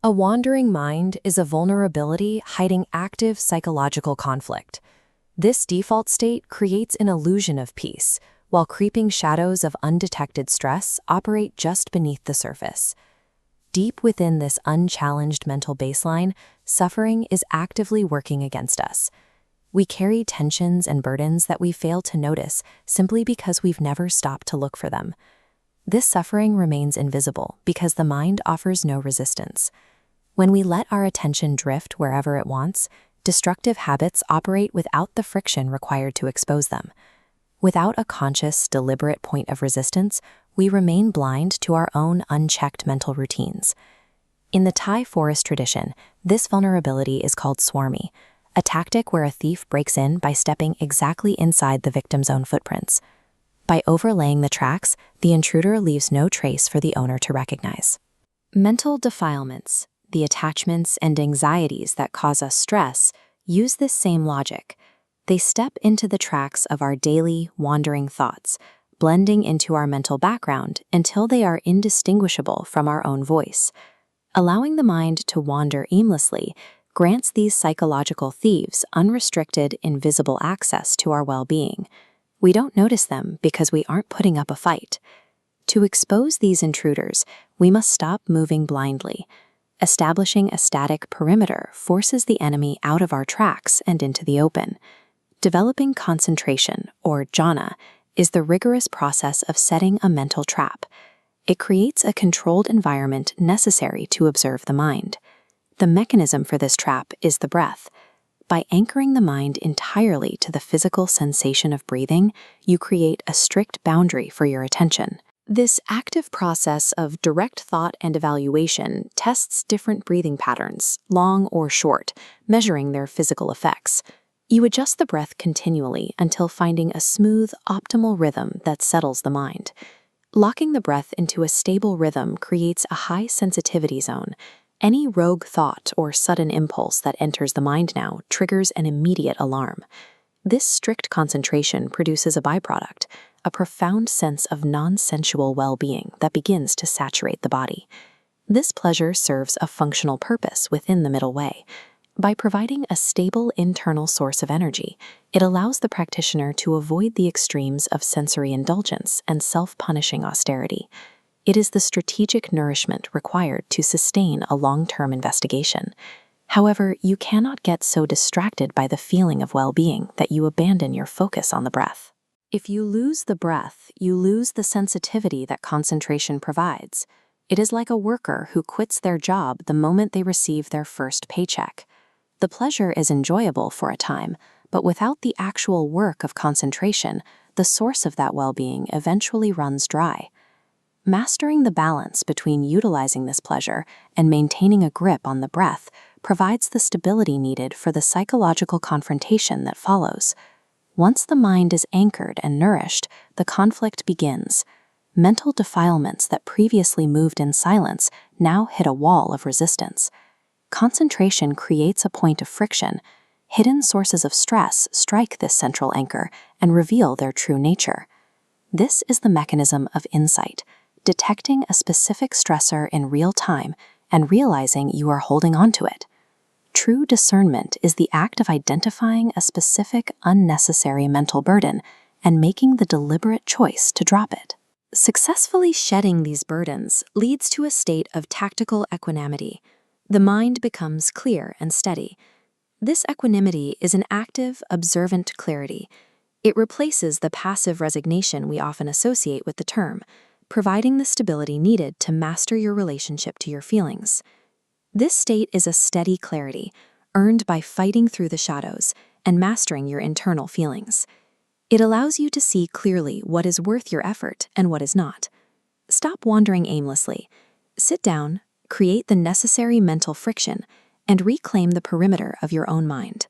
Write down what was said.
A wandering mind is a vulnerability hiding active psychological conflict. This default state creates an illusion of peace, while creeping shadows of undetected stress operate just beneath the surface. Deep within this unchallenged mental baseline, suffering is actively working against us. We carry tensions and burdens that we fail to notice simply because we've never stopped to look for them. This suffering remains invisible because the mind offers no resistance. When we let our attention drift wherever it wants, destructive habits operate without the friction required to expose them. Without a conscious, deliberate point of resistance, we remain blind to our own unchecked mental routines. In the Thai forest tradition, this vulnerability is called swarmy, a tactic where a thief breaks in by stepping exactly inside the victim's own footprints. By overlaying the tracks, the intruder leaves no trace for the owner to recognize. Mental defilements, the attachments and anxieties that cause us stress, use this same logic. They step into the tracks of our daily, wandering thoughts, blending into our mental background until they are indistinguishable from our own voice. Allowing the mind to wander aimlessly grants these psychological thieves unrestricted, invisible access to our well-being. We don't notice them because we aren't putting up a fight. To expose these intruders, we must stop moving blindly. Establishing a static perimeter forces the enemy out of our tracks and into the open. Developing concentration, or jhana, is the rigorous process of setting a mental trap. It creates a controlled environment necessary to observe the mind. The mechanism for this trap is the breath. By anchoring the mind entirely to the physical sensation of breathing, you create a strict boundary for your attention. This active process of direct thought and evaluation tests different breathing patterns, long or short, measuring their physical effects. You adjust the breath continually until finding a smooth, optimal rhythm that settles the mind. Locking the breath into a stable rhythm creates a high sensitivity zone. Any rogue thought or sudden impulse that enters the mind now triggers an immediate alarm. This strict concentration produces a byproduct, a profound sense of non-sensual well-being that begins to saturate the body. This pleasure serves a functional purpose within the middle way. By providing a stable internal source of energy, it allows the practitioner to avoid the extremes of sensory indulgence and self-punishing austerity. It is the strategic nourishment required to sustain a long-term investigation. However, you cannot get so distracted by the feeling of well-being that you abandon your focus on the breath. If you lose the breath, you lose the sensitivity that concentration provides. It is like a worker who quits their job the moment they receive their first paycheck. The pleasure is enjoyable for a time, but without the actual work of concentration, the source of that well-being eventually runs dry. Mastering the balance between utilizing this pleasure and maintaining a grip on the breath provides the stability needed for the psychological confrontation that follows. Once the mind is anchored and nourished, the conflict begins. Mental defilements that previously moved in silence now hit a wall of resistance. Concentration creates a point of friction. Hidden sources of stress strike this central anchor and reveal their true nature. This is the mechanism of insight, detecting a specific stressor in real time and realizing you are holding on to it. True discernment is the act of identifying a specific, unnecessary mental burden and making the deliberate choice to drop it. Successfully shedding these burdens leads to a state of tactical equanimity. The mind becomes clear and steady. This equanimity is an active, observant clarity. It replaces the passive resignation we often associate with the term, providing the stability needed to master your relationship to your feelings. This state is a steady clarity, earned by fighting through the shadows and mastering your internal feelings. It allows you to see clearly what is worth your effort and what is not. Stop wandering aimlessly. Sit down, create the necessary mental friction, and reclaim the perimeter of your own mind.